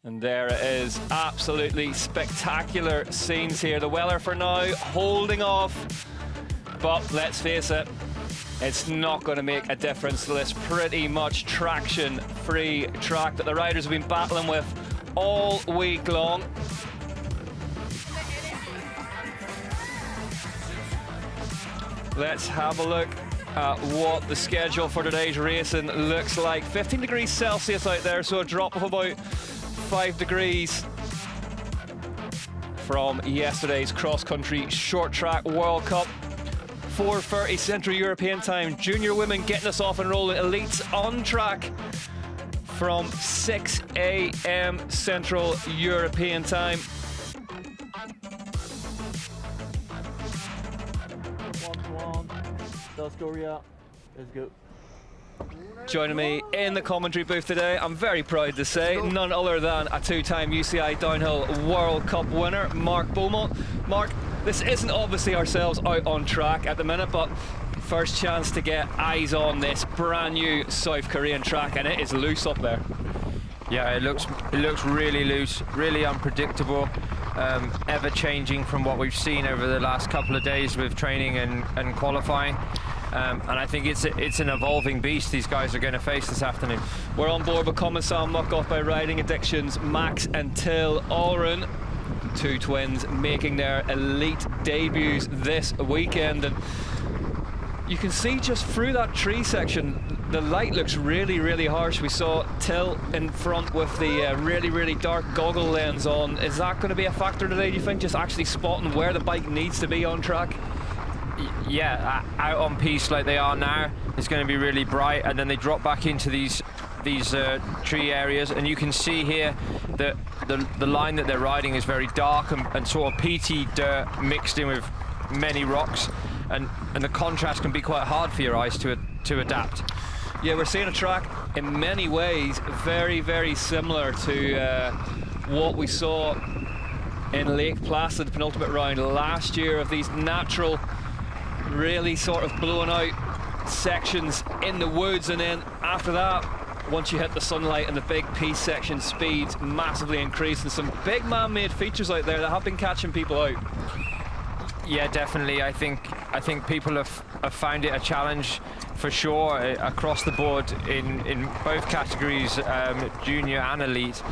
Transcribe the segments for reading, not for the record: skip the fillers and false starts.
And there it is, absolutely spectacular scenes here. The Weller for now holding off, but let's face it, it's not going to make a difference to this pretty much traction-free track that the riders have been battling with all week long. Let's have a look at what the schedule for today's racing looks like. 15 degrees Celsius out there, so a drop of about 5 degrees from yesterday's cross-country short track World Cup. 4:30 Central European time. Junior women getting us off and rolling. Elites on track from 6 a.m. Central European time. South Korea, let's go. Joining me in the commentary booth today, I'm very proud to say, none other than a two-time UCI Downhill World Cup winner, Mark Beaumont. Mark, this isn't obviously ourselves out on track at the minute, but first chance to get eyes on this brand new South Korean track, and it is loose up there. Yeah, it looks really loose, really unpredictable, ever changing from what we've seen over the last couple of days with training and qualifying. And I think it's an evolving beast these guys are going to face this afternoon. We're on board with Commissar Muck-Off by Riding Addictions, Max and Till Allren, two twins making their elite debuts this weekend. And you can see just through that tree section, the light looks really, really harsh. We saw Till in front with the really, really dark goggle lens on. Is that going to be a factor today, do you think, just actually spotting where the bike needs to be on track? Yeah, out on piste like they are now, it's going to be really bright, and then they drop back into these tree areas, and you can see here that the line that they're riding is very dark and sort of peaty dirt mixed in with many rocks, and the contrast can be quite hard for your eyes to adapt. Yeah, we're seeing a track in many ways very, very similar to what we saw in Lake Placid, the penultimate round last year, of these natural, really sort of blown out sections in the woods, and then after that, once you hit the sunlight and the big piece section, speeds massively increase, and some big man-made features out there that have been catching people out. Yeah, definitely. I think people have found it a challenge for sure across the board in both categories, junior and elite.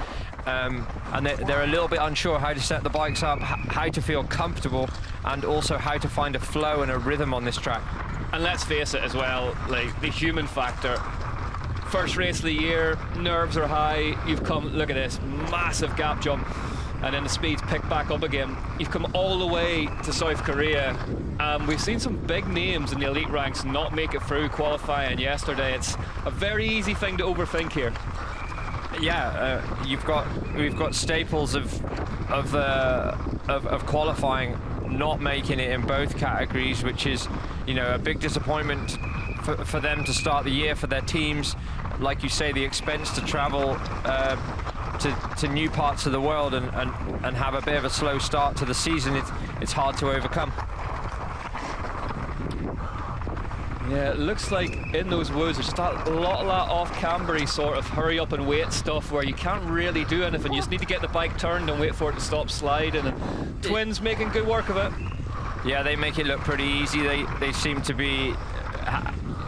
And they're a little bit unsure how to set the bikes up, how to feel comfortable, and also how to find a flow and a rhythm on this track. And let's face it as well, like the human factor. First race of the year, nerves are high. You've come, look at this, massive gap jump, and then the speeds pick back up again. You've come all the way to South Korea. We've seen some big names in the elite ranks not make it through qualifying yesterday. It's a very easy thing to overthink here. Yeah, we've got staples of qualifying not making it in both categories, which is, you know, a big disappointment for them to start the year, for their teams. Like you say, the expense to travel to new parts of the world and have a bit of a slow start to the season, it's hard to overcome. Yeah, it looks like in those woods there's just a lot of that off-cambery sort of hurry up and wait stuff where you can't really do anything. You just need to get the bike turned and wait for it to stop sliding, and twins making good work of it. Yeah, they make it look pretty easy. They seem to be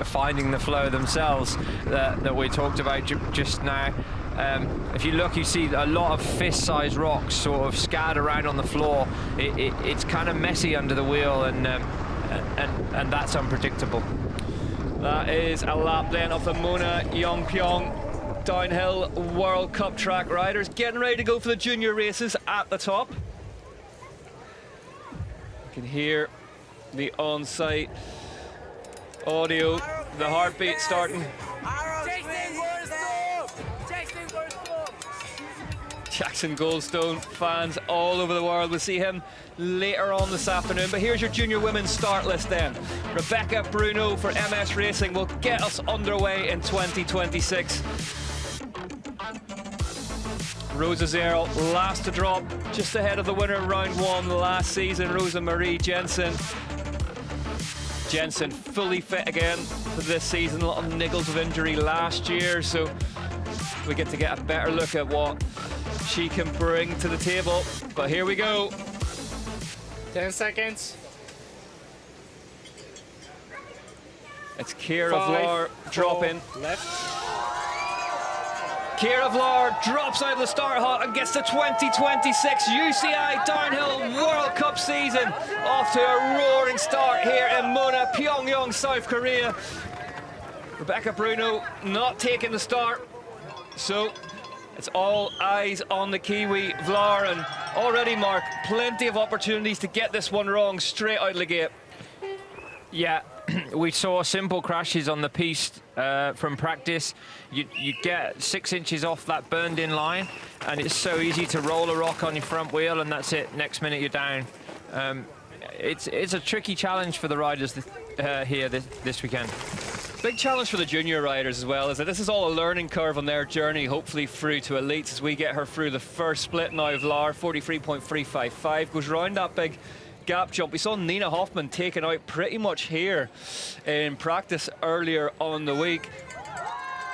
finding the flow themselves that we talked about just now. If you look, you see a lot of fist-sized rocks sort of scattered around on the floor. It's kind of messy under the wheel, and that's unpredictable. That is a lap then of the Mona YongPyong Downhill World Cup track riders getting ready to go for the junior races at the top. You can hear the on-site audio, the heartbeat starting. Jackson Goldstone fans all over the world will see him later on this afternoon. But here's your junior women's start list then. Rebecca Bruno for MS Racing will get us underway in 2026. Rosa Zerl, last to drop, just ahead of the winner in round one last season, Rosa Marie Jensen. Jensen fully fit again for this season, a lot of niggles of injury last year, so we get to get a better look at what she can bring to the table. But here we go. 10 seconds. It's Kira 5, Vlar 4, dropping. left. Kira Vlar drops out of the start hut and gets the 2026 UCI Downhill World Cup season off to a roaring start here in Mona, Pyongyang, South Korea. Rebecca Bruno not taking the start, so it's all eyes on the Kiwi Vlar, and already, Mark, plenty of opportunities to get this one wrong straight out of the gate. Yeah, we saw simple crashes on the piste from practice. You get 6 inches off that burned-in line, and it's so easy to roll a rock on your front wheel, and that's it. Next minute, you're down. It's a tricky challenge for the riders here this weekend. Big challenge for the junior riders as well, is that this is all a learning curve on their journey, hopefully through to elites, as we get her through the first split now. Vlar, 43.355, goes round that big gap jump. We saw Nina Hoffman taken out pretty much here in practice earlier on the week.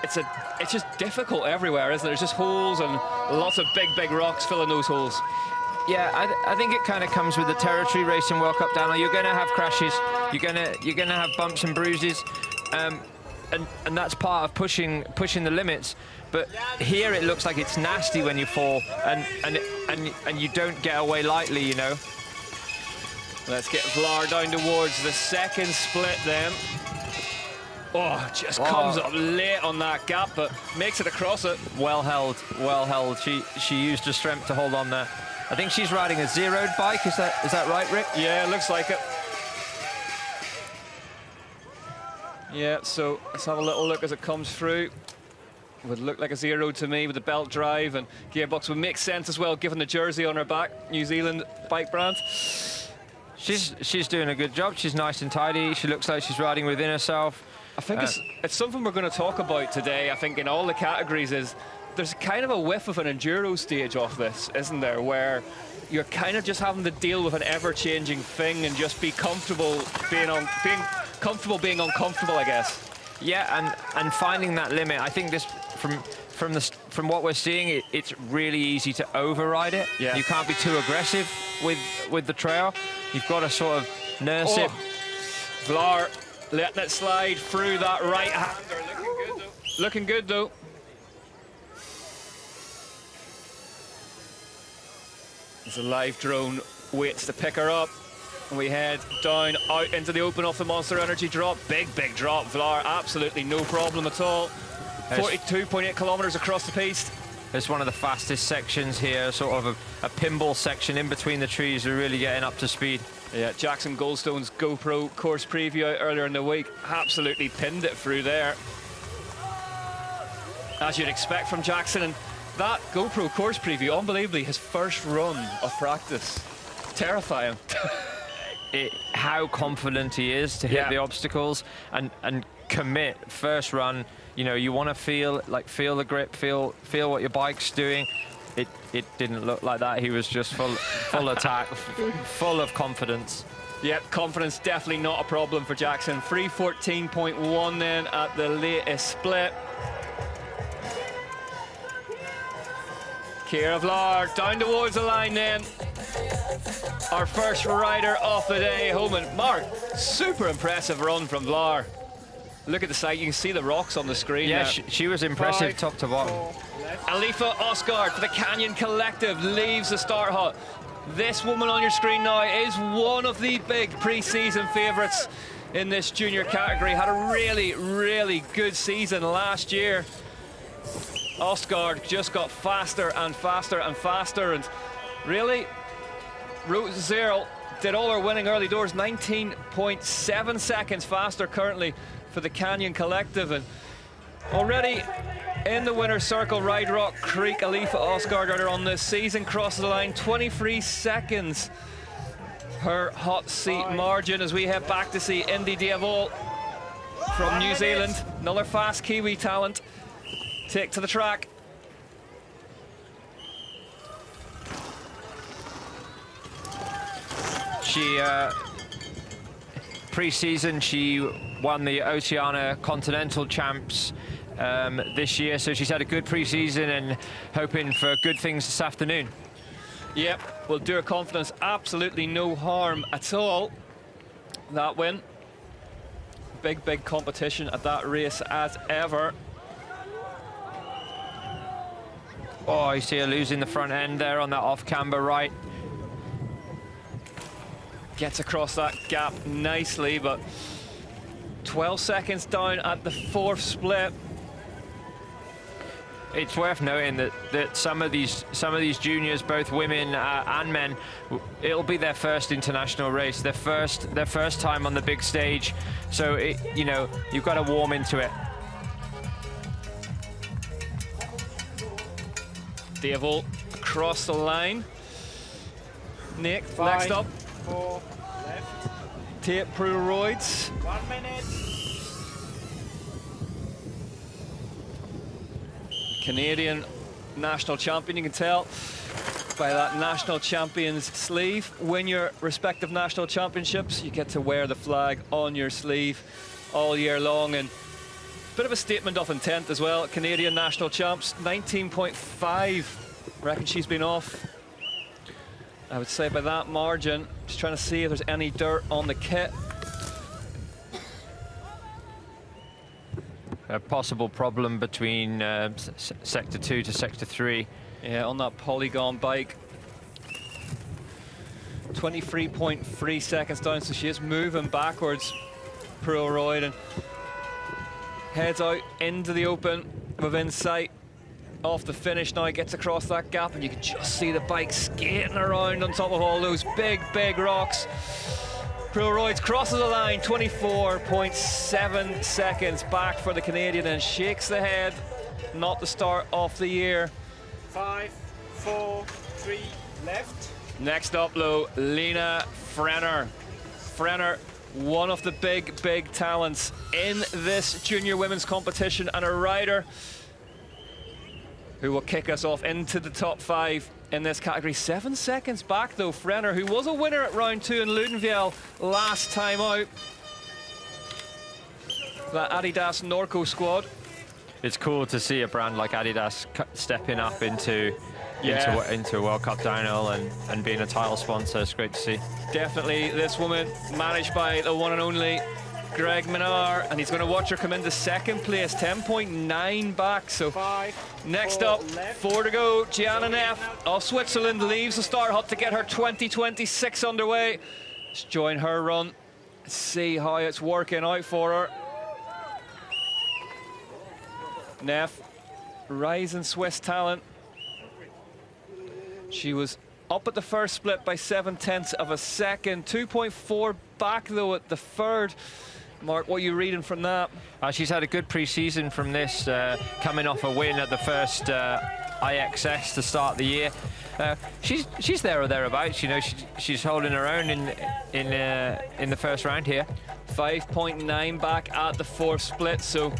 It's just difficult everywhere, isn't it? There's just holes and lots of big rocks filling those holes. Yeah, I think it kind of comes with the territory racing World Cup downhill. You're going to have crashes. You're going to have bumps and bruises, and that's part of pushing the limits. But here it looks like it's nasty when you fall, and you don't get away lightly, you know. Let's get Vlar down towards the second split then. Oh, just comes up late on that gap, but makes it across it. Well held, well held. She used her strength to hold on there. I think she's riding a zeroed bike, is that right, Rick? Yeah, looks like it. Yeah, so let's have a little look as it comes through. Would look like a zero to me with the belt drive, and gearbox would make sense as well, given the jersey on her back, New Zealand bike brand. She's doing a good job. She's nice and tidy. She looks like she's riding within herself. I think it's something we're going to talk about today, I think, in all the categories, is there's kind of a whiff of an enduro stage off this, isn't there, where you're kind of just having to deal with an ever-changing thing and just be comfortable being uncomfortable, I guess. Yeah, and finding that limit. I think this from what we're seeing, it's really easy to override it. Yeah. You can't be too aggressive with the trail. You've got to sort of nurse it. Vlar letting it slide through that right hander. Looking good though. As the live drone waits to pick her up. We head down out into the open off the Monster Energy drop. Big drop, Vlar, absolutely no problem at all. 42.8 kilometers across the piste. It's one of the fastest sections here, sort of a pinball section in between the trees. We're really getting up to speed. Yeah, Jackson Goldstone's GoPro course preview out earlier in the week absolutely pinned it through there, as you'd expect from Jackson. And that GoPro course preview, unbelievably, his first run of practice. Terrifying. How confident he is to hit the obstacles and commit first run. You know, you want to feel the grip, feel what your bike's doing. It didn't look like that. He was just full attack, full of confidence. Yep, confidence definitely not a problem for Jackson. 3:14.1 then at the latest split. Kira Vlar down towards the line then. Our first rider of the day home. And Mark, super impressive run from Vlar. Look at the side, you can see the rocks on the screen. Yeah, she was impressive top to bottom. Alifa Osgaard for the Canyon Collective leaves the start hut. This woman on your screen now is one of the big pre-season favourites in this junior category. Had a really good season last year. Osgaard just got faster and faster and faster, and really, Route Zero did all her winning early doors. 19.7 seconds faster currently for the Canyon Collective, and already in the winner's circle, Ride Rock Creek, Alifa Osgaard rider on this season, crosses the line, 23 seconds. Her hot seat margin as we head back to see Indy Diavol from New Zealand, another fast Kiwi talent, take to the track. She, pre-season, she won the Oceania Continental Champs this year, so she's had a good pre-season and hoping for good things this afternoon. Yep, will do her confidence absolutely no harm at all. That win. Big competition at that race as ever. Oh, you see her losing the front end there on that off-camber right. Gets across that gap nicely, but 12 seconds down at the fourth split. It's worth noting that some of these juniors, both women and men, it'll be their first international race, their first time on the big stage. So you know, you've got to warm into it. Devil across the line. Nick, 5, next up. 4 left. Tate Pruroids. 1 minute. Canadian national champion, you can tell by that national champion's sleeve. Win your respective national championships, you get to wear the flag on your sleeve all year long, and bit of a statement of intent as well. Canadian national champs, 19.5. Reckon she's been off, I would say, by that margin. Just trying to see if there's any dirt on the kit. A possible problem between sector 2 to sector 3. Yeah, on that polygon bike. 23.3 seconds down, so she is moving backwards, Pruroid, and heads out into the open within sight off the finish now. Gets across that gap, and you can just see the bike skating around on top of all those big rocks. Pruroids crosses the line, 24.7 seconds back for the Canadian, and shakes the head. Not the start of the year. 5, 4, 3 left. Next up, though, Lena Frenner. Frenner, one of the big talents in this junior women's competition, and a rider who will kick us off into the top 5 in this category. 7 seconds back, though, Frenner, who was a winner at round 2 in Ludenviel last time out. That Adidas Norco squad. It's cool to see a brand like Adidas stepping up into World Cup downhill and being a title sponsor. It's great to see. Definitely this woman, managed by the one and only Greg Minar, and he's going to watch her come into second place, 10.9 back. So 5, next 4 up, left. 4 to go. Gianna Neff of Switzerland leaves the start hut to get her 2026 underway. Let's join her run, see how it's working out for her. Neff, rising Swiss talent. She was up at the first split by 0.7 of a second, 2.4 back though at the third. Mark, what are you reading from that? She's had a good pre-season from this, coming off a win at the first IXS to start the year. She's there or thereabouts. You know, she's holding her own in the first round here. 5.9 back at the fourth split. So,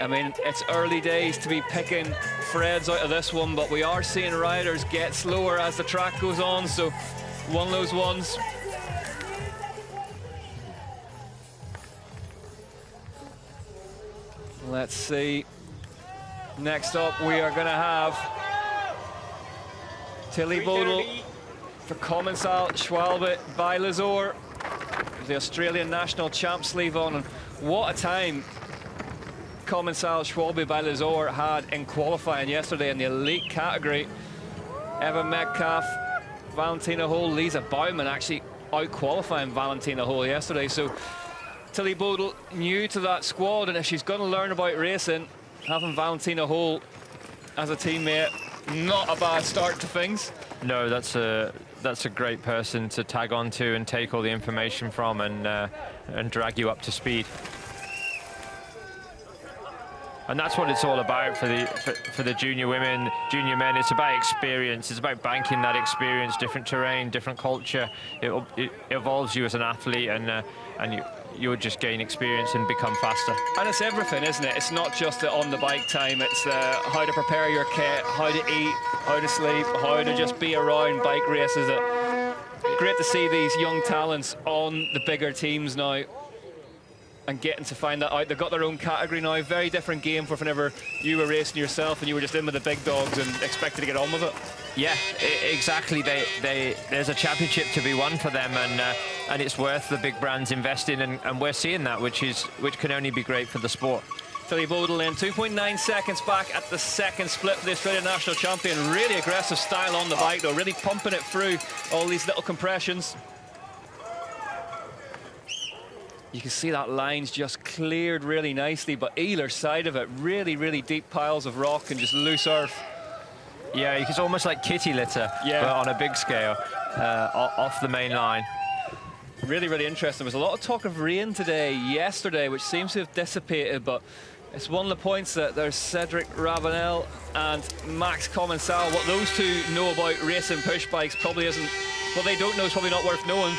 I mean, it's early days to be picking threads out of this one, but we are seeing riders get slower as the track goes on. So, one of those ones. Let's see. Next up, we are going to have Tilly Bodle for Commensal Schwalbe by Lazor, the Australian national champ sleeve on. And what a time Commensal Schwalbe by Lazor had in qualifying yesterday in the elite category. Eva Metcalf, Valentina Hole, Lisa Baumann actually out-qualifying Valentina Hole yesterday. So Tilly Bodle new to that squad, and if she's going to learn about racing, having Valentina Hole as a teammate, not a bad start to things. No, that's a great person to tag onto and take all the information from and drag you up to speed. And that's what it's all about for the junior women, junior men. It's about experience. It's about banking that experience, different terrain, different culture. It evolves you as an athlete, and you'll just gain experience and become faster. And it's everything, isn't it? It's not just the on the bike time. It's how to prepare your kit, how to eat, how to sleep, how to just be around bike races. Great to see these young talents on the bigger teams now. and getting to find that out. They've got their own category now. Very different game from whenever you were racing yourself and you were just in with the big dogs and expected to get on with it. Yeah, exactly. There's a championship to be won for them, and it's worth the big brands investing, and we're seeing that, which can only be great for the sport. Tilly Bodle then 2.9 seconds back at the second split for the Australian national champion. Really aggressive style on the bike though, really pumping it through all these little compressions. You can see that line's just cleared really nicely, but either side of it, really deep piles of rock and just loose earth. Yeah, it's almost like kitty litter, but on a big scale, off the main line. Really interesting. There was a lot of talk of rain yesterday, which seems to have dissipated, but it's one of the points that there's Cedric Ravenel and Max Commensal. What those two know about racing push bikes probably isn't, what they don't know is probably not worth knowing.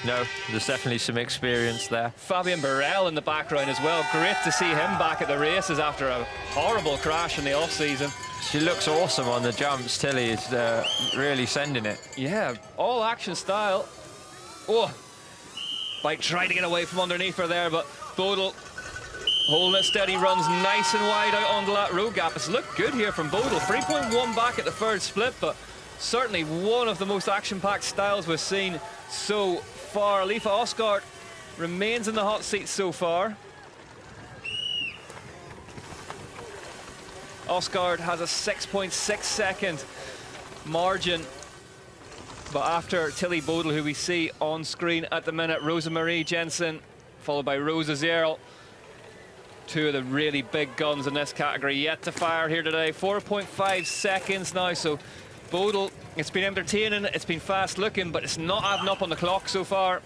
No, there's definitely some experience there. Fabian Burrell in the background as well. Great to see him back at the races after a horrible crash in the off-season. She looks awesome on the jumps. Tilly is really sending it. Yeah, all action style. Oh, bike tried to get away from underneath her there, but Bodle holding it steady, runs nice and wide out onto that road gap. It's looked good here from Bodle. 3.1 back at the third split, but certainly one of the most action-packed styles we've seen so far. Alifa Osgaard remains in the hot seat so far. Osgaard has a 6.6 second margin, but after Tilly Bodle, who we see on screen at the minute, Rosa Marie Jensen, followed by Rosa Zierl. Two of the really big guns in this category yet to fire here today. 4.5 seconds now, so Bodle, it's been entertaining, it's been fast looking, but it's not adding up on the clock so far.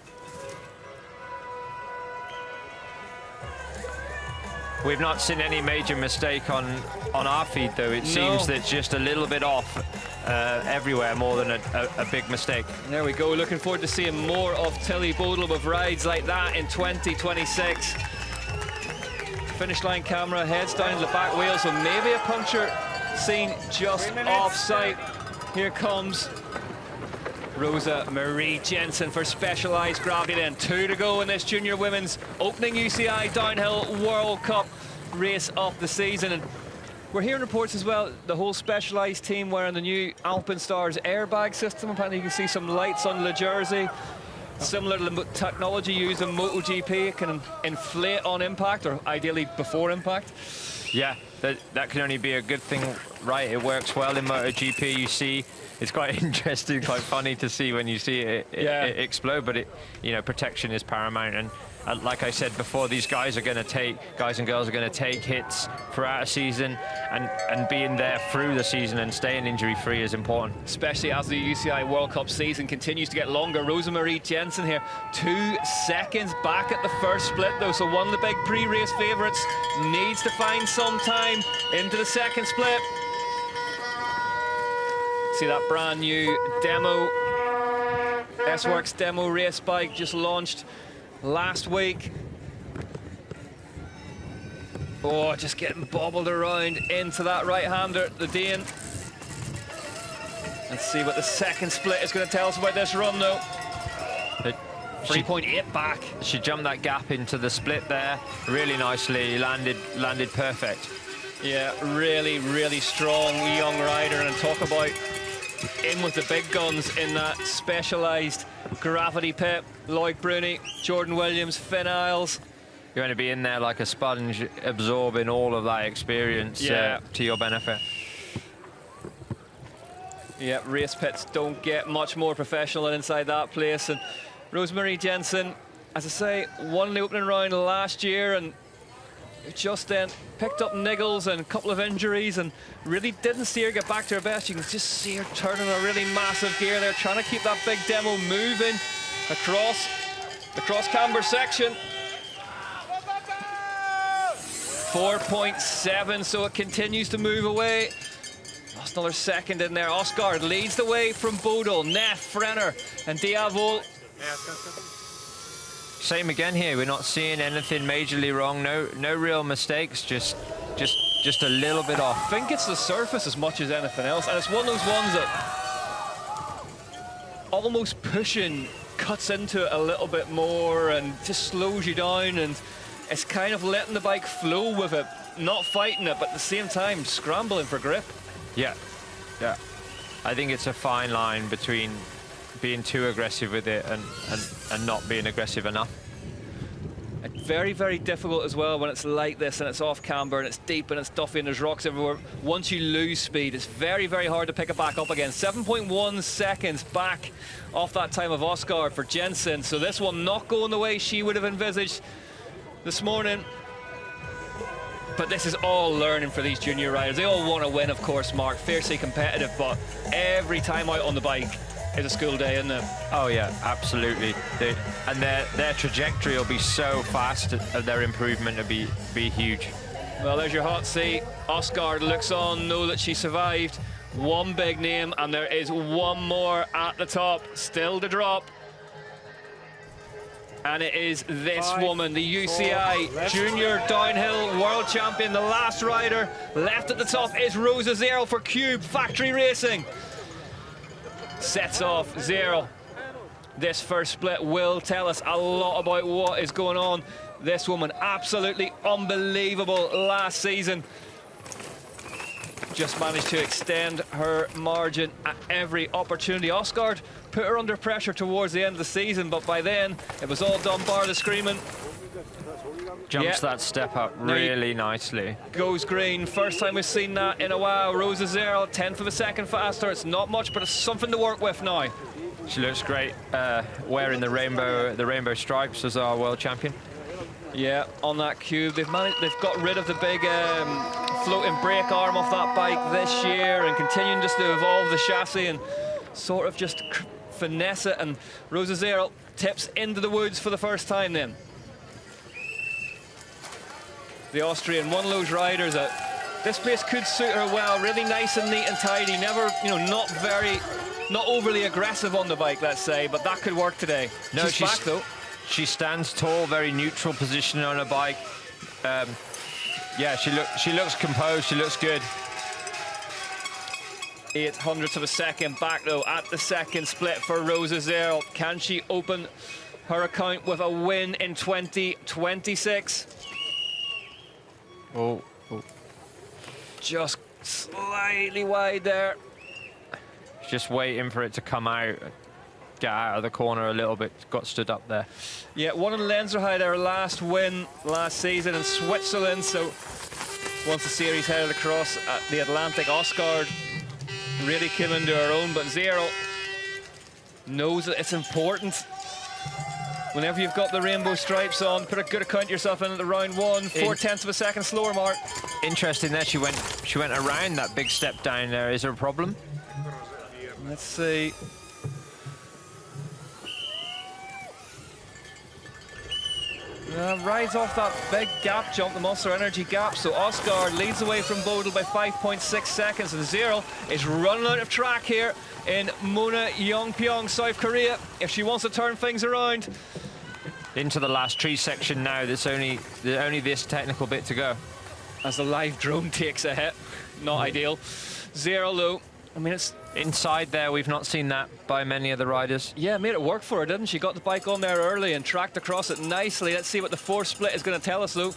We've not seen any major mistake on our feed though. It seems that just a little bit off everywhere more than a big mistake. There we go, looking forward to seeing more of Tilly Bodle with rides like that in 2026. Finish line camera heads down to the back wheel, so maybe a puncture seen just off-site. Here comes Rosa Marie Jensen for Specialized Gravity then. 2 to go in this junior women's opening UCI Downhill World Cup race of the season. And we're hearing reports as well, the whole Specialized team wearing the new Alpenstars airbag system. Apparently you can see some lights on the jersey. Similar to the technology used in MotoGP, it can inflate on impact, or ideally before impact. Yeah, that can only be a good thing, right? It works well in MotoGP. You see, it's quite interesting, quite funny to see when you see it explode. But protection is paramount. And like I said before, these guys and girls are going to take hits throughout a season, and being there through the season and staying injury-free is important. Especially as the UCI World Cup season continues to get longer. Rosa Marie Jensen here, 2 seconds back at the first split though, so one of the big pre-race favourites needs to find some time into the second split. See that brand new demo, S-Works demo race bike just launched last week. Oh, just getting bobbled around into that right-hander, the Dane. Let's see what the second split is going to tell us about this run, though. 3.8 back. She jumped that gap into the split there really nicely, landed perfect. Yeah, really strong young rider, and talk about in with the big guns in that Specialized Gravity pit. Lloyd Bruni, Jordan Williams, Finn Isles. You're going to be in there like a sponge, absorbing all of that experience to your benefit. Yeah, race pits don't get much more professional than inside that place. And Rosemary Jensen, as I say, won the opening round last year and just then picked up niggles and a couple of injuries and really didn't see her get back to her best. You can just see her turning a really massive gear there, trying to keep that big demo moving across the cross-camber section. 4.7, so it continues to move away. Lost another second in there. Osgaard leads the way from Bodil, Neff, Frenner, and Diavol. Same again here. We're not seeing anything majorly wrong. No real mistakes. Just a little bit off. I think it's the surface as much as anything else, and it's one of those ones that almost pushing cuts into it a little bit more and just slows you down, and it's kind of letting the bike flow with it, not fighting it, but at the same time scrambling for grip. Yeah, yeah. I think it's a fine line between being too aggressive with it and not being aggressive enough. Very, very difficult as well when it's like this and it's off camber and it's deep and it's duffy and there's rocks everywhere. Once you lose speed, it's very, very hard to pick it back up again. 7.1 seconds back off that time of Oscar for Jensen. So this one not going the way she would have envisaged this morning. But this is all learning for these junior riders. They all want to win, of course, Mark. Fiercely competitive, but every time out on the bike is a school day, isn't it? Oh yeah, absolutely. And their trajectory will be so fast, their improvement will be huge. Well, there's your hot seat. Oscar looks on, know that she survived. One big name, and there is one more at the top, still to drop. And it is this woman, the UCI Junior Downhill World Champion, the last rider. Left at the top is Rosa Zero for Cube Factory Racing. Sets off Zero. This first split will tell us a lot about what is going on. This woman, absolutely unbelievable last season. Just managed to extend her margin at every opportunity. Oscar put her under pressure towards the end of the season, but by then it was all done bar the screaming. Jumps that step up really nicely. Goes green, first time we've seen that in a while. Rosa Zero, 10th of a second faster. It's not much, but it's something to work with now. She looks great wearing the rainbow stripes as our world champion. Yeah, on that Cube, they've got rid of the big floating brake arm off that bike this year and continuing just to evolve the chassis and sort of just finesse it. And Rosa Zero tips into the woods for the first time then. The Austrian, one of those riders that this place could suit her well. Really nice and neat and tidy. Never, not overly aggressive on the bike, let's say, but that could work today. No, she's back though. She stands tall, very neutral position on her bike. Yeah, she looks composed. She looks good. 0.08 of a second back though at the second split for Rosa Zero. Can she open her account with a win in 2026? Oh. Just slightly wide there. Just waiting for it to come out, get out of the corner a little bit. Got stood up there. Yeah, one in Lenzerheide, her last win last season in Switzerland. So once the series headed across at the Atlantic, Oscar really came into her own, but Zero knows that it's important. Whenever you've got the rainbow stripes on, put a good account yourself in at the round one. 0.4 of a second slower, Mark. Interesting there, she went around that big step down there. Is there a problem? Let's see. Rides off that big gap jump, the Monster Energy gap. So Oscar leads away from Bodil by 5.6 seconds, and Zero is running out of track here in Mona, YongPyong, South Korea, if she wants to turn things around. Into the last tree section now. There's only this technical bit to go. As the live drone takes a hit. Not ideal. Zero low. I mean, it's inside there. We've not seen that by many of the riders. Yeah, made it work for her, didn't she? Got the bike on there early and tracked across it nicely. Let's see what the fourth split is going to tell us, though.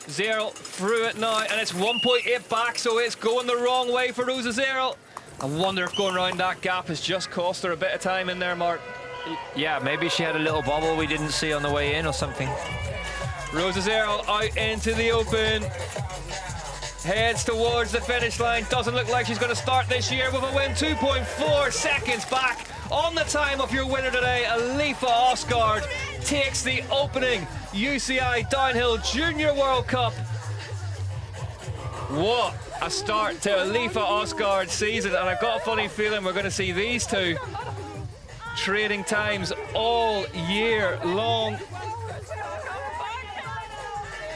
Zero through it now, and it's 1.8 back, so it's going the wrong way for Rosa Zero. I wonder if going around that gap has just cost her a bit of time in there, Mark. Yeah, maybe she had a little bobble we didn't see on the way in or something. Rosa Zero out into the open. Heads towards the finish line. Doesn't look like she's going to start this year with a win. 2.4 seconds back on the time of your winner today. Alifa Osgaard takes the opening UCI Downhill Junior World Cup. What a start to Alifa Osgaard's season, and I've got a funny feeling we're going to see these two trading times all year long.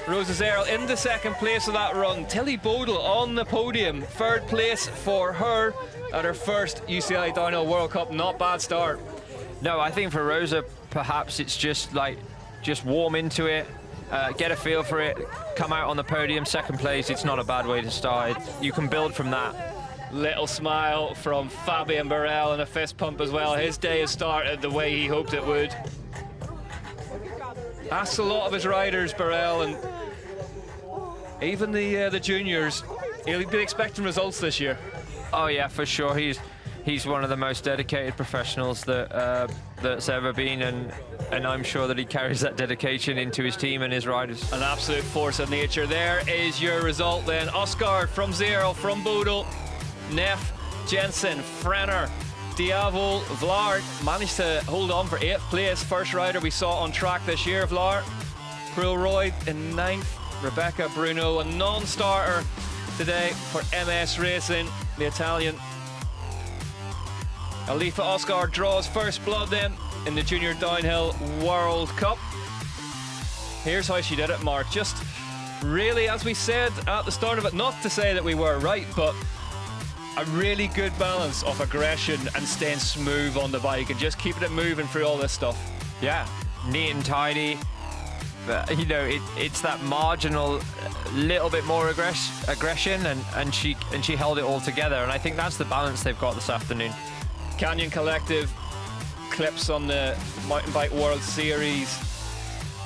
Rosa Zero in the second place of that run. Tilly Bodil on the podium. Third place for her at her first UCI Downhill World Cup. Not bad start. No, I think for Rosa, perhaps it's just warm into it, get a feel for it, come out on the podium, second place. It's not a bad way to start. You can build from that. Little smile from Fabian Burrell and a fist pump as well. His day has started the way he hoped it would. Asks a lot of his riders, Burrell, and even the juniors. He'll be expecting results this year. Oh yeah, for sure. He's one of the most dedicated professionals that that's ever been, and I'm sure that he carries that dedication into his team and his riders. An absolute force of nature. There is your result then. Oscar from Zero, from Bodil, Neff, Jensen, Frenner, Diavo, Vlaar managed to hold on for 8th place. First rider we saw on track this year, Vlaar. Krulroyd in 9th. Rebecca Bruno, a non-starter today for MS Racing, the Italian. Alifa Oscar draws first blood then in the Junior Downhill World Cup. Here's how she did it, Mark. Just really, as we said at the start of it, not to say that we were right, but a really good balance of aggression and staying smooth on the bike and just keeping it moving through all this stuff. Yeah, neat and tidy. But, you know, it's that marginal little bit more aggression, and she held it all together. And I think that's the balance they've got this afternoon. Canyon Collective clips on the Mountain Bike World Series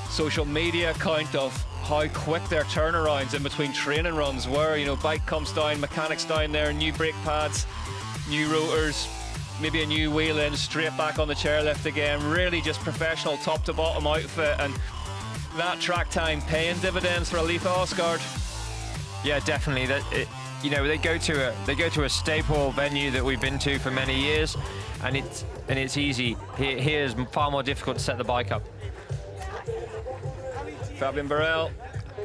social media account of how quick their turnarounds in between training runs were. You know, bike comes down, mechanics down there, new brake pads, new rotors, maybe a new wheel in, straight back on the chairlift again. Really just professional top to bottom outfit, and that track time paying dividends for Alifa Osgaard. Yeah, definitely. You know, they go to a staple venue that we've been to for many years, and it's easy. Here is far more difficult to set the bike up. Fabian Burrell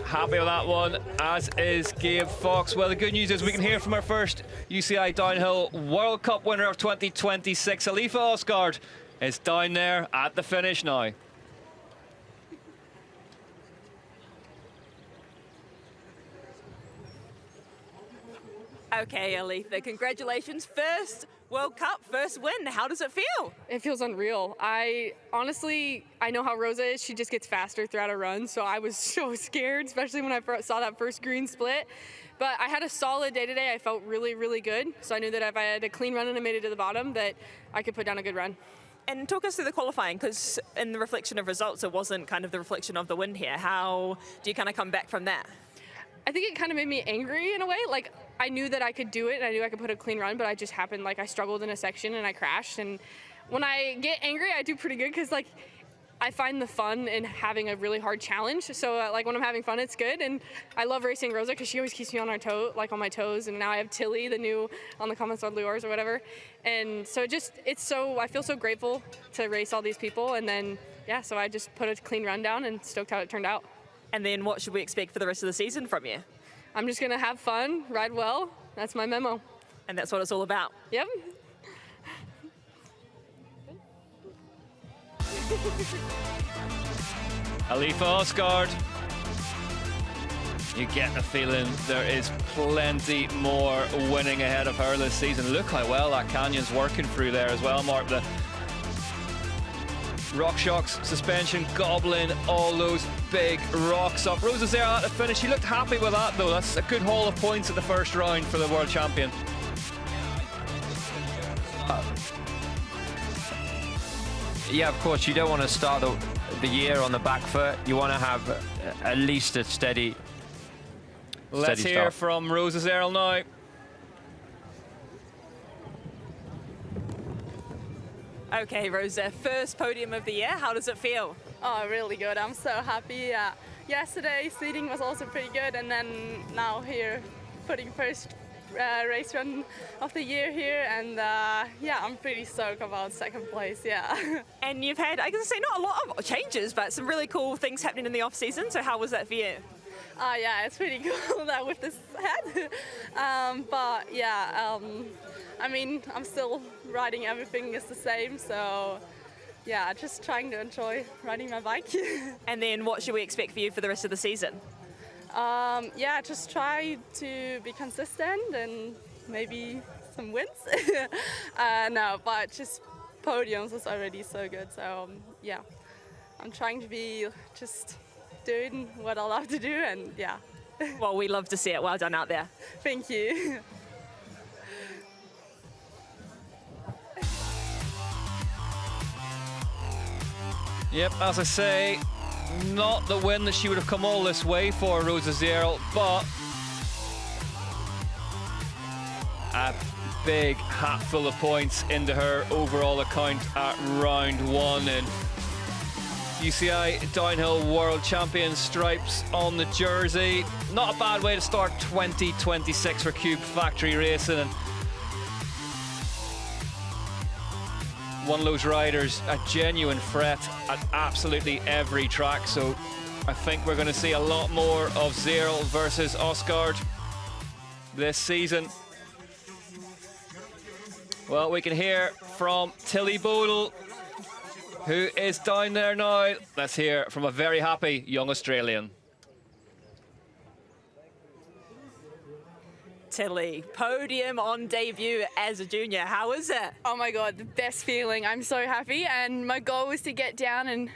happy with that one, as is Gabe Fox. Well, the good news is we can hear from our first UCI Downhill World Cup winner of 2026. Alifa Osgaard is down there at the finish now. Okay, Alifa, congratulations. First World Cup, first win. How does it feel? It feels unreal. I know how Rosa is. She just gets faster throughout a run, so I was so scared, especially when I saw that first green split. But I had a solid day today. I felt really, really good. So I knew that if I had a clean run and I made it to the bottom, that I could put down a good run. And talk us through the qualifying, because in the reflection of results, it wasn't kind of the reflection of the win here. How do you kind of come back from that? I think it kind of made me angry in a way. Like, I knew that I could do it, and I knew I could put a clean run, but I just happened, like, I struggled in a section and I crashed. And when I get angry, I do pretty good, because, like, I find the fun in having a really hard challenge. So, like, when I'm having fun, it's good. And I love racing Rosa, because she always keeps me on our on my toes. And now I have Tilly, the new on the Comments on Lures or whatever. And so I feel so grateful to race all these people. And then, yeah, so I just put a clean run down and stoked how it turned out. And then what should we expect for the rest of the season from you? I'm just going to have fun, ride well. That's my memo. And that's what it's all about. Yep. Alifa Osgaard. You get the feeling there is plenty more winning ahead of her this season. Look how well that canyon's working through there as well, Mark. The RockShox suspension gobbling all those big rocks up. Rosa's there at the finish. She looked happy with that, though. That's a good haul of points at the first round for the world champion. Yeah, of course, you don't want to start the year on the back foot. You want to have at least a steady Let's hear start from Rosa Zerl now. Okay, Rosa, first podium of the year. How does it feel? Oh, really good. I'm so happy. Yesterday, seating was also pretty good, and then now here, putting first race run of the year here, and yeah, I'm pretty stoked about second place, yeah. And you've had, I can say, not a lot of changes, but some really cool things happening in the off season. So how was that for you? Yeah, it's pretty cool that with this head. But yeah, I mean, I'm still riding, everything is the same, so yeah, just trying to enjoy riding my bike. And then what should we expect for you for the rest of the season? Yeah, just try to be consistent and maybe some wins. No, but just podiums is already so good, so yeah, I'm trying to be just doing what I love to do, and yeah. Well, we love to see it. Well done out there. Thank you. Yep, as I say, not the win that she would have come all this way for, Rosa Zierl, but a big hatful of points into her overall account at round 1, and UCI Downhill World Champion stripes on the jersey. Not a bad way to start 2026 for Cube Factory Racing. And one of those riders, a genuine threat at absolutely every track. So I think we're going to see a lot more of Zierl versus Osgaard this season. Well, we can hear from Tilly Bodle, who is down there now. Let's hear from a very happy young Australian. Tilly, podium on debut as a junior. How is it? Oh my God, the best feeling. I'm so happy, and my goal was to get down and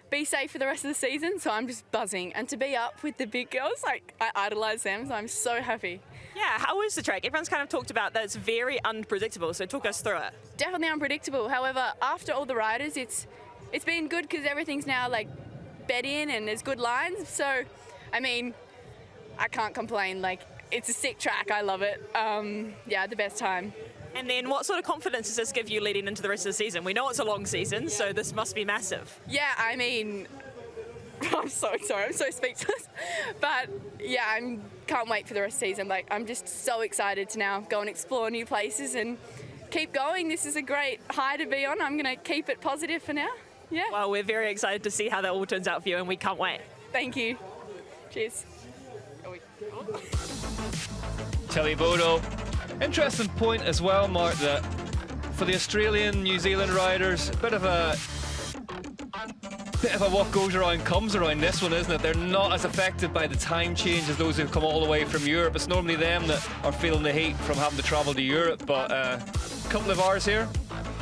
be safe for the rest of the season, so I'm just buzzing. And to be up with the big girls, like, I idolise them, so I'm so happy. Yeah, how is the track? Everyone's kind of talked about that it's very unpredictable, so talk us through it. Definitely unpredictable. However, after all the riders, it's been good because everything's now like bed in and there's good lines. So, I mean, I can't complain. Like, it's a sick track. I love it. Yeah, the best time. And then what sort of confidence does this give you leading into the rest of the season? We know it's a long season, so this must be massive. Yeah, I mean, I'm so sorry, I'm so speechless. But yeah, I can't wait for the rest of the season. Like, I'm just so excited to now go and explore new places and keep going. This is a great high to be on. I'm going to keep it positive for now. Yeah. Well, we're very excited to see how that all turns out for you, and we can't wait. Thank you. Cheers. Tilly Bodle. Interesting point as well, Mark, that for the Australian, New Zealand riders, a bit of a what goes around comes around this one, isn't it? They're not as affected by the time change as those who come all the way from Europe. It's normally them that are feeling the heat from having to travel to Europe, but a couple of hours here.